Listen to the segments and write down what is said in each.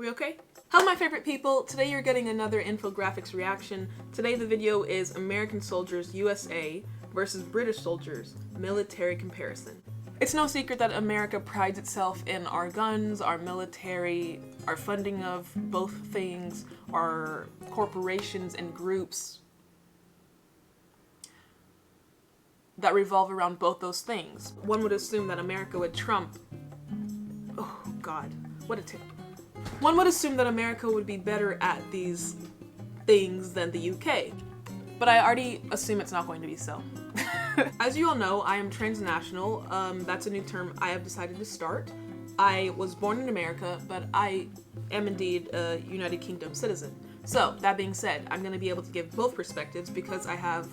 We okay? Hello my favorite people, today you're getting another infographics reaction. Today the video is American Soldiers USA versus British Soldiers, military comparison. It's no secret that America prides itself in our guns, our military, our funding of both things, our corporations and groups that revolve around both those things. One would assume that America would trump... Oh God, what a tip. One would assume that America would be better at these things than the UK, but I already assume it's not going to be so. As you all know, I am transnational. That's a new term I have decided to start. I was born in America, but I am indeed a United Kingdom citizen. So, that being said, I'm going to be able to give both perspectives because I have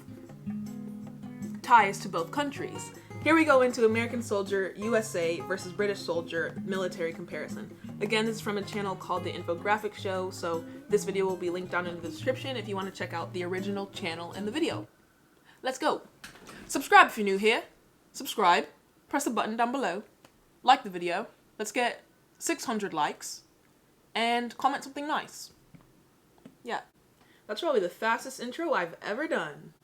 ties to both countries. Here we go into American Soldier USA versus British Soldier military comparison. Again, this is from a channel called The Infographics Show, so this video will be linked down in the description if you want to check out the original channel in the video. Let's go! Subscribe if you're new here. Subscribe. Press the button down below. Like the video. Let's get 600 likes. And comment something nice. Yeah. That's probably the fastest intro I've ever done.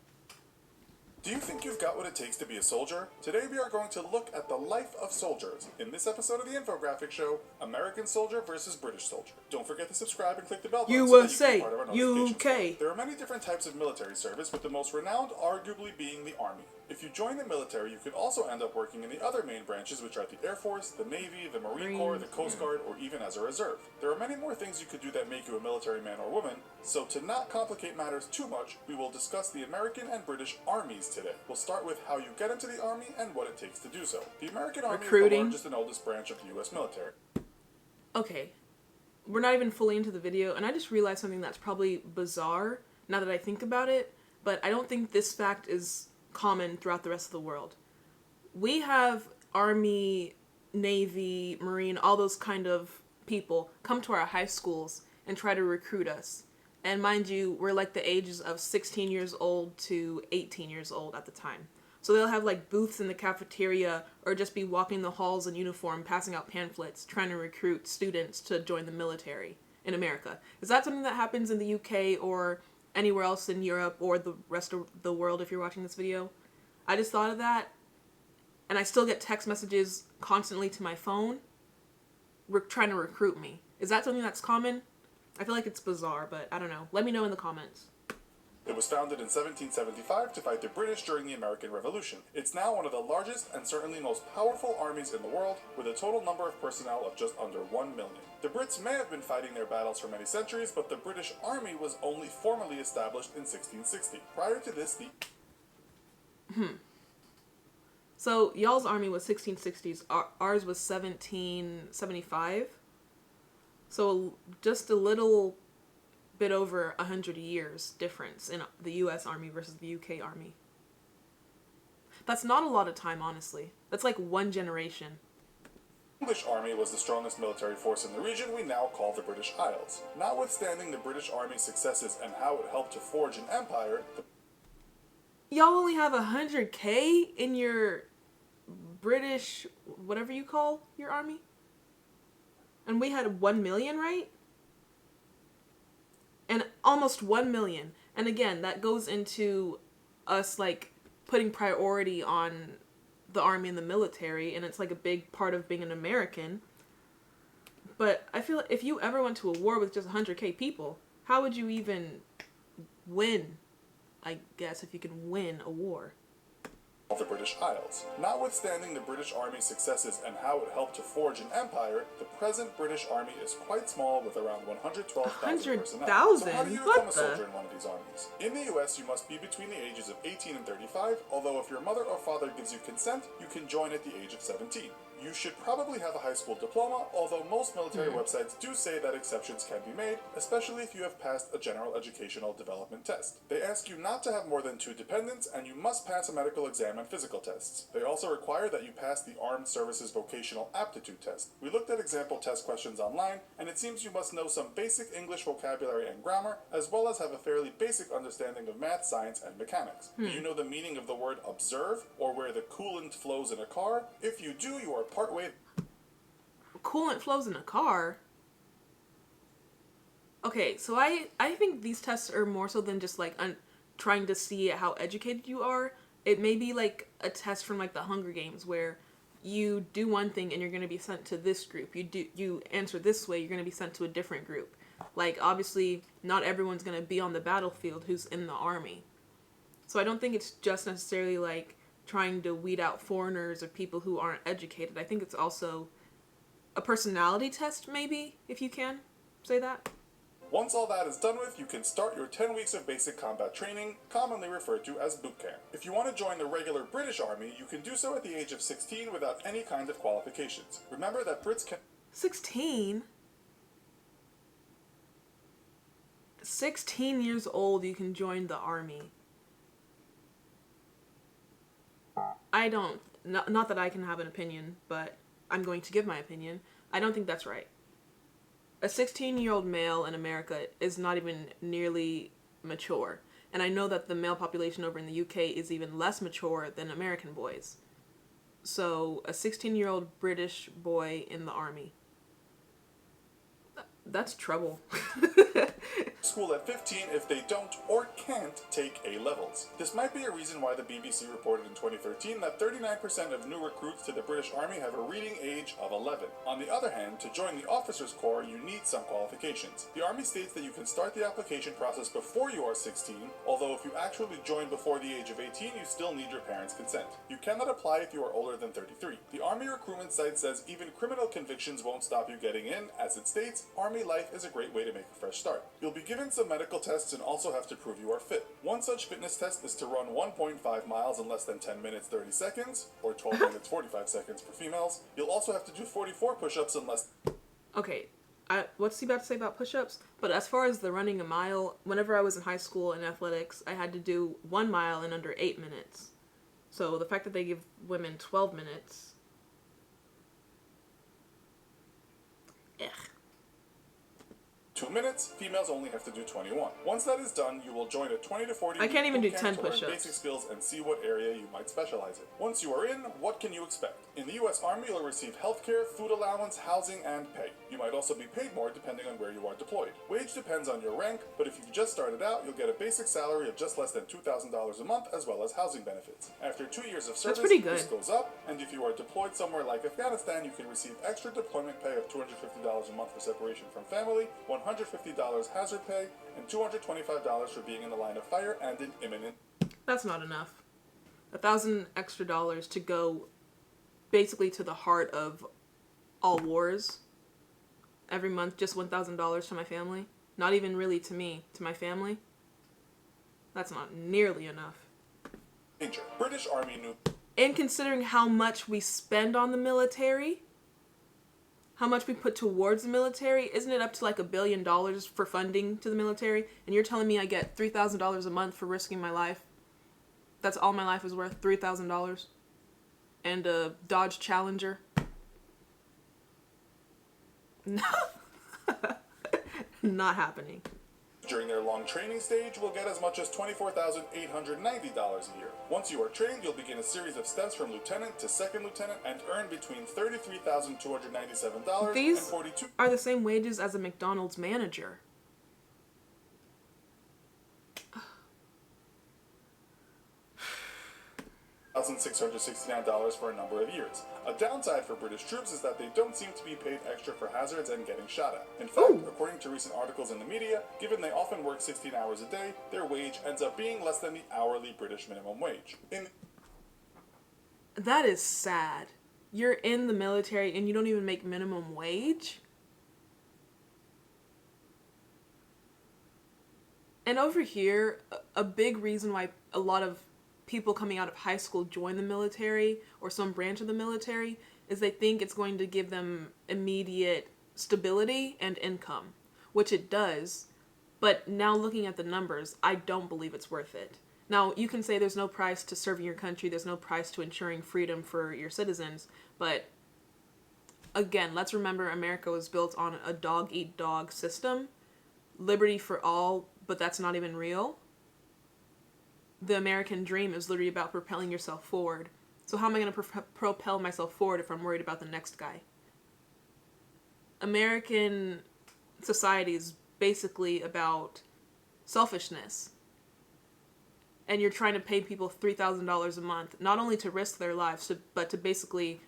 Do you think you've got what it takes to be a soldier? Today we are going to look at the life of soldiers in this episode of the Infographic Show, American Soldier versus British Soldier. Don't forget to subscribe and click the bell button USA, so that you can be part of our notifications. UK. There are many different types of military service, with the most renowned arguably being the Army. If you join the military, you could also end up working in the other main branches, which are the Air Force, the Navy, the Marine Corps, the Coast Guard, or even as a reserve. There are many more things you could do that make you a military man or woman, so to not complicate matters too much, we will discuss the American and British armies today. We'll start with how you get into the Army and what it takes to do so. The American Army is the largest and oldest branch of the U.S. military. Okay, we're not even fully into the video, and I just realized something that's probably bizarre now that I think about it, but I don't think this fact is common throughout the rest of the world. We have Army, Navy, Marine, all those kind of people come to our high schools and try to recruit us. And mind you, we're like the ages of 16 years old to 18 years old at the time. So they'll have like booths in the cafeteria or just be walking the halls in uniform, passing out pamphlets, trying to recruit students to join the military in America. Is that something that happens in the UK or anywhere else in Europe or the rest of the world if you're watching this video? I just thought of that, and I still get text messages constantly to my phone trying to recruit me. Is that something that's common? I feel like it's bizarre, but I don't know. Let me know in the comments. It was founded in 1775 to fight the British during the American Revolution. It's now one of the largest and certainly most powerful armies in the world, with a total number of personnel of just under 1 million. The Brits may have been fighting their battles for many centuries, but the British Army was only formally established in 1660. Prior to this, So y'all's army was 1660s, ours was 1775. So just a little bit over 100 years difference in the US Army versus the UK Army. That's not a lot of time, honestly. That's like one generation. The English Army was the strongest military force in the region we now call the British Isles. Notwithstanding the British Army's successes and how it helped to forge an empire, Y'all only have 100K in your British, whatever you call your army? And we had 1 million, right? And almost 1 million. And again, that goes into us like putting priority on the army and the military, and it's like a big part of being an American. But I feel like if you ever went to a war with just 100K people, how would you even win? I guess if you can win a war. The British Isles. Notwithstanding the British Army's successes and how it helped to forge an empire, the present British Army is quite small with around 112,000 personnel. So how do you become a soldier in one of these armies? In the US, you must be between the ages of 18 and 35, although if your mother or father gives you consent, you can join at the age of 17. You should probably have a high school diploma, although most military websites do say that exceptions can be made, especially if you have passed a general educational development test. They ask you not to have more than 2 dependents, and you must pass a medical exam and physical tests. They also require that you pass the Armed Services Vocational Aptitude Test. We looked at example test questions online, and it seems you must know some basic English vocabulary and grammar, as well as have a fairly basic understanding of math, science, and mechanics. Do you know the meaning of the word observe, or where the coolant flows in a car? If you do, you are partway. Coolant flows in a car? Okay, so I think these tests are more so than just like trying to see how educated you are. It may be like a test from like the Hunger Games where you do one thing and you're going to be sent to this group. You answer this way, you're going to be sent to a different group. Like obviously not everyone's going to be on the battlefield who's in the army. So I don't think it's just necessarily like trying to weed out foreigners or people who aren't educated. I think it's also a personality test, maybe, if you can say that. Once all that is done with, you can start your 10 weeks of basic combat training, commonly referred to as boot camp. If you want to join the regular British Army, you can do so at the age of 16 without any kind of qualifications. Remember that Brits can... 16? 16 years old, you can join the army. I don't, not that I can have an opinion, but I'm going to give my opinion. I don't think that's right. A 16-year-old male in America is not even nearly mature. And I know that the male population over in the UK is even less mature than American boys. So a 16-year-old British boy in the army. That's trouble. School at 15 if they don't or can't take A levels. This might be a reason why the BBC reported in 2013 that 39% of new recruits to the British Army have a reading age of 11. On the other hand, to join the Officers Corps, you need some qualifications. The Army states that you can start the application process before you are 16, although if you actually join before the age of 18, you still need your parents' consent. You cannot apply if you are older than 33. The Army recruitment site says even criminal convictions won't stop you getting in. As it states, Army life is a great way to make a fresh start. You'll be given some medical tests and also have to prove you are fit. One such fitness test is to run 1.5 miles in less than 10 minutes 30 seconds, or 12 minutes 45 seconds for females. You'll also have to do 44 push-ups in less... Okay, what's he about to say about push-ups? But as far as the running a mile, whenever I was in high school in athletics, I had to do 1 mile in under 8 minutes. So the fact that they give women 12 minutes... Ugh. 2 minutes, females only have to do 21. Once that is done, you will join a 20 to 40 I can't even do boot 10 camp to learn push-ups. basic skills and see what area you might specialize in. Once you are in, what can you expect? In the US Army, you'll receive healthcare, food allowance, housing, and pay. You might also be paid more depending on where you are deployed. Wage depends on your rank, but if you've just started out, you'll get a basic salary of just less than $2,000 a month, as well as housing benefits. After 2 years of service, pretty good. this goes up, and if you are deployed somewhere like Afghanistan, you can receive extra deployment pay of $250 a month for separation from family, $150 hazard pay, and $225 for being in the line of fire and in imminent... That's not enough. $1,000 extra to go basically to the heart of all wars. Every month, just $1,000 to my family. Not even really to me, to my family. That's not nearly enough. Danger. British Army new... And considering how much we spend on the military, how much we put towards the military, isn't it up to like $1 billion for funding to the military? And you're telling me I get $3,000 a month for risking my life? That's all my life is worth, $3,000? And a Dodge Challenger? No. Not happening. During their long training stage, will get as much as $24,890 a year. Once you are trained, you'll begin a series of steps from lieutenant to second lieutenant and earn between $33,297 These and $42,000 are the same wages as a McDonald's manager. $1,669 for a number of years. A downside for British troops is that they don't seem to be paid extra for hazards and getting shot at. In fact, according to recent articles in the media, given they often work 16 hours a day, their wage ends up being less than the hourly British minimum wage. That is sad. You're in the military and you don't even make minimum wage? And over here, a big reason why a lot of people coming out of high school join the military or some branch of the military is they think it's going to give them immediate stability and income, which it does. But now looking at the numbers, I don't believe it's worth it. Now, you can say there's no price to serving your country, there's no price to ensuring freedom for your citizens, but again, let's remember America was built on a dog-eat-dog system. Liberty for all, but that's not even real. The American dream is literally about propelling yourself forward. So how am I going to propel myself forward if I'm worried about the next guy? American society is basically about selfishness. And you're trying to pay people $3,000 a month, not only to risk their lives, but to basically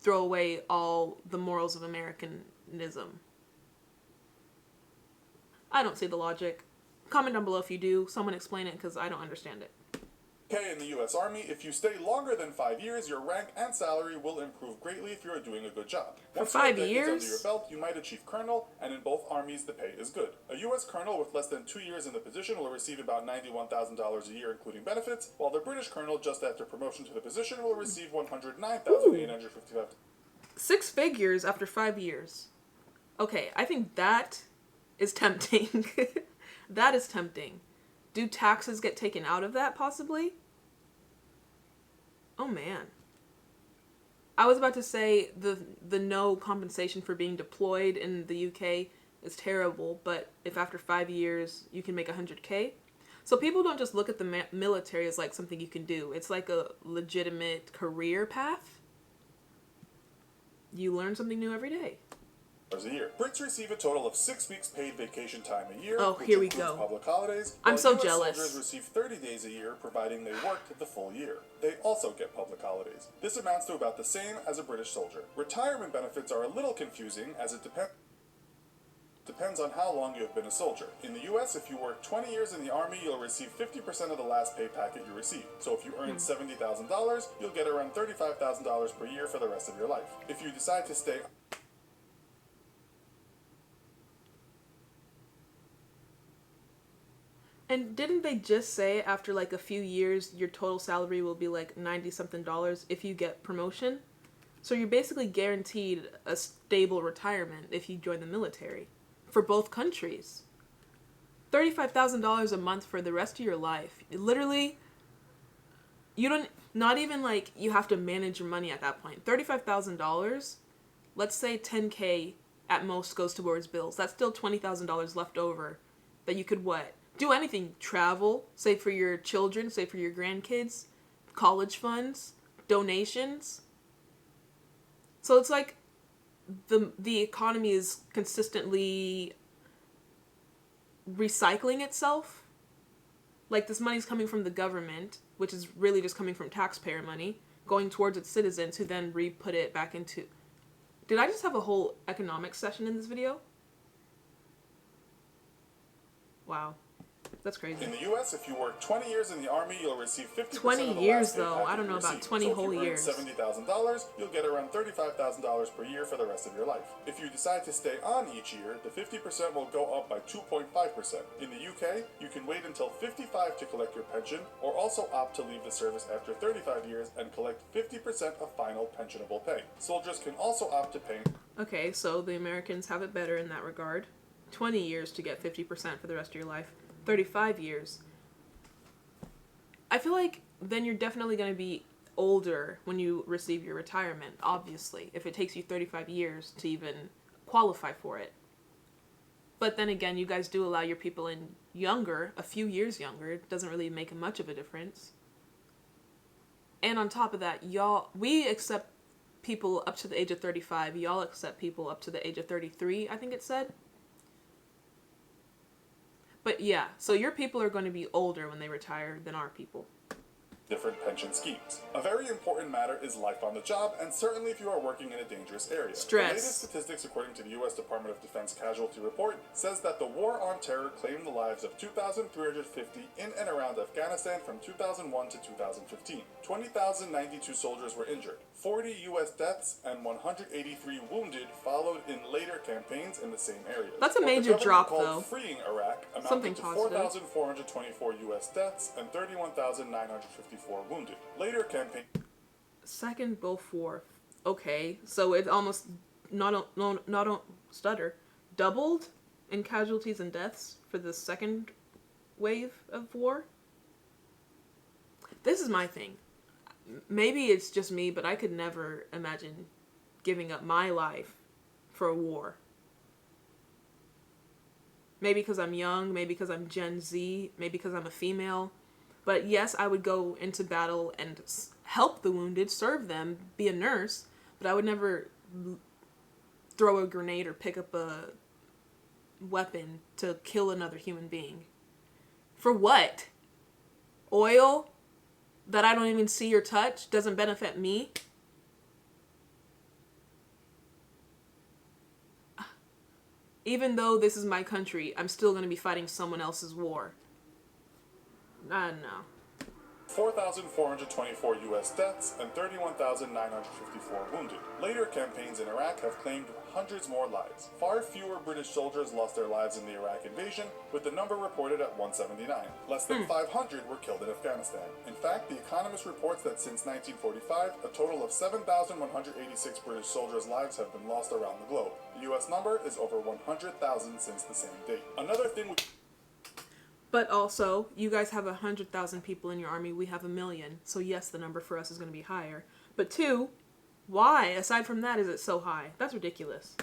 throw away all the morals of Americanism. I don't see the logic. Comment down below if you do. Someone explain it, because I don't understand it. In the U.S. Army, if you stay longer than 5 years, your rank and salary will improve greatly if you are doing a good job. For 5 years? Once you have decades under your belt, you might achieve colonel, and in both armies, the pay is good. A U.S. colonel with less than 2 years in the position will receive about $91,000 a year, including benefits, while the British colonel, just after promotion to the position, will receive $109,855. 6 figures after 5 years. Okay, I think that is tempting. That is tempting. Do taxes get taken out of that, possibly? Oh, man. I was about to say the no compensation for being deployed in the UK is terrible, but if after 5 years you can make 100K? So people don't just look at the military as like something you can do. It's like a legitimate career path. You learn something new every day. A year. Brits receive a total of 6 weeks paid vacation time a year. Oh, here we go. Public holidays. I'm so US jealous. Soldiers receive 30 days a year, providing they worked the full year. They also get public holidays. This amounts to about the same as a British soldier. Retirement benefits are a little confusing, as it depends on how long you have been a soldier. In the US, if you work 20 years in the Army, you'll receive 50% of the last pay packet you receive. So if you earn $70,000, you'll get around $35,000 per year for the rest of your life. If you decide to stay... And didn't they just say after like a few years your total salary will be like $90-something if you get promotion? So you're basically guaranteed a stable retirement if you join the military for both countries. $35,000 a month for the rest of your life. Literally, you don't, not even like you have to manage your money at that point. $35,000, let's say 10K at most goes towards bills. That's still $20,000 left over that you could what? Do anything. Travel, save for your children, save for your grandkids, college funds, donations. So it's like the economy is consistently recycling itself. Like this money's coming from the government, which is really just coming from taxpayer money, going towards its citizens who then re-put it back into... Did I just have a whole economics session in this video? Wow. That's crazy. In the U.S., if you work 20 years in the Army, you'll receive 50% 20 of the years, last pay though. I don't know you about receive. 20 so whole if you years. earn $70,000, you'll get around $35,000 per year for the rest of your life. If you decide to stay on each year, the 50% will go up by 2.5%. In the UK, you can wait until 55 to collect your pension, or also opt to leave the service after 35 years and collect 50% of final pensionable pay. Soldiers can also opt to pay... Okay, so the Americans have it better in that regard. 20 years to get 50% for the rest of your life. 35 years. I feel like then you're definitely going to be older when you receive your retirement, obviously, if it takes you 35 years to even qualify for it. But then again, you guys do allow your people in younger, a few years younger. It doesn't really make much of a difference. And on top of that, we accept people up to the age of 35. Y'all accept people up to the age of 33, I think it said. But yeah, so your people are going to be older when they retire than our people. Different pension schemes. A very important matter is life on the job, and certainly if you are working in a dangerous area. Stress. The latest statistics, according to the U.S. Department of Defense Casualty Report, says that the war on terror claimed the lives of 2,350 in and around Afghanistan from 2001 to 2015. 20,092 soldiers were injured. 40 U.S. deaths and 183 wounded followed in later campaigns in the same areas. That's a major drop, though. Freeing Iraq amounted Something to positive. 4,424 U.S. deaths and 31,954 wounded. Later campaign... Second Gulf War. Okay, so it almost, not stutter, doubled in casualties and deaths for the second wave of war? This is my thing. Maybe it's just me, but I could never imagine giving up my life for a war. Maybe because I'm young, maybe because I'm Gen Z, maybe because I'm a female. But yes, I would go into battle and help the wounded, serve them, be a nurse, but I would never throw a grenade or pick up a weapon to kill another human being. For what? Oil that I don't even see or touch doesn't benefit me? Even though this is my country, I'm still going to be fighting someone else's war. I don't know. 4,424 U.S. deaths and 31,954 wounded. Later campaigns in Iraq have claimed hundreds more lives. Far fewer British soldiers lost their lives in the Iraq invasion, with the number reported at 179. Less than 500 were killed in Afghanistan. In fact, The Economist reports that since 1945, a total of 7,186 British soldiers' lives have been lost around the globe. The U.S. number is over 100,000 since the same date. Another thing But also, you guys have 100,000 people in your army, we have 1 million. So yes, the number for us is going to be higher. But 2, why, aside from that, is it so high? That's ridiculous.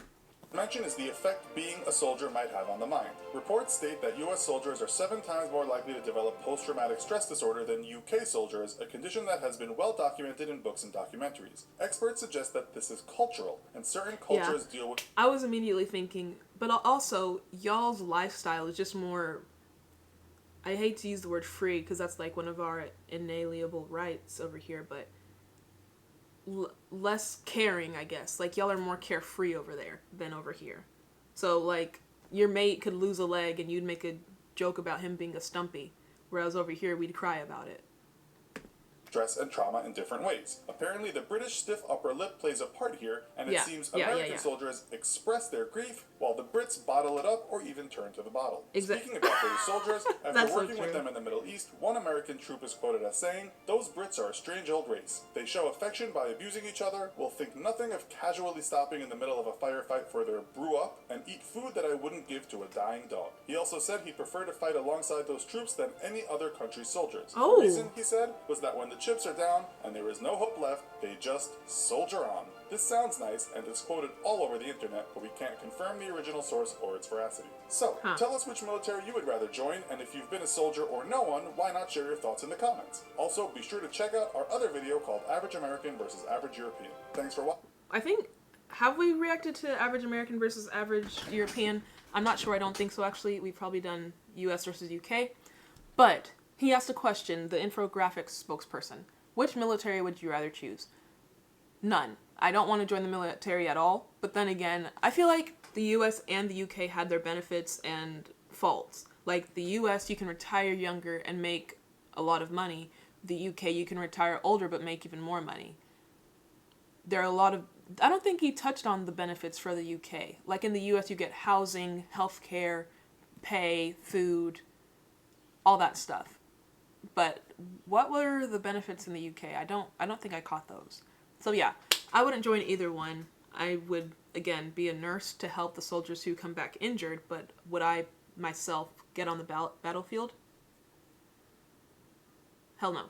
mention is the effect being a soldier might have on the mind. Reports state that U.S. soldiers are 7 times more likely to develop post-traumatic stress disorder than UK soldiers, a condition that has been well documented in books and documentaries. Experts suggest that this is cultural, and certain cultures deal with... I was immediately thinking, but also, y'all's lifestyle is just more... I hate to use the word free, because that's like one of our inalienable rights over here, but... less caring, I guess. Like, y'all are more carefree over there than over here. So, like, your mate could lose a leg and you'd make a joke about him being a stumpy. Whereas over here, we'd cry about it. Stress and trauma in different ways. Apparently, the British stiff upper lip plays a part here, and it seems American soldiers express their grief, while the Brits bottle it up or even turn to the bottle. Speaking about British soldiers, after working with them in the Middle East, one American troop is quoted as saying, "Those Brits are a strange old race. They show affection by abusing each other, will think nothing of casually stopping in the middle of a firefight for their brew up, and eat food that I wouldn't give to a dying dog." He also said he'd prefer to fight alongside those troops than any other country's soldiers. The reason, he said, was that when the chips are down and there is no hope left, they just soldier on. This sounds nice and is quoted all over the internet, but we can't confirm the original source or its veracity. So, tell us which military you would rather join, and if you've been a soldier or no one, why not share your thoughts in the comments? Also, be sure to check out our other video called Average American versus Average European. Thanks for watching. I think, have we reacted to Average American versus Average European? I'm not sure, I don't think so actually. We've probably done US versus UK. But, he asked a question, the infographics spokesperson. Which military would you rather choose? None. I don't want to join the military at all, but then again, I feel like the US and the UK had their benefits and faults. Like, the US, you can retire younger and make a lot of money. The UK, you can retire older but make even more money. There are a lot of... I don't think he touched on the benefits for the UK. Like, in the US, you get housing, healthcare, pay, food, all that stuff. But what were the benefits in the UK? I don't think I caught those. So yeah, I wouldn't join either one. I would, again, be a nurse to help the soldiers who come back injured, but would I myself get on the battlefield? Hell no.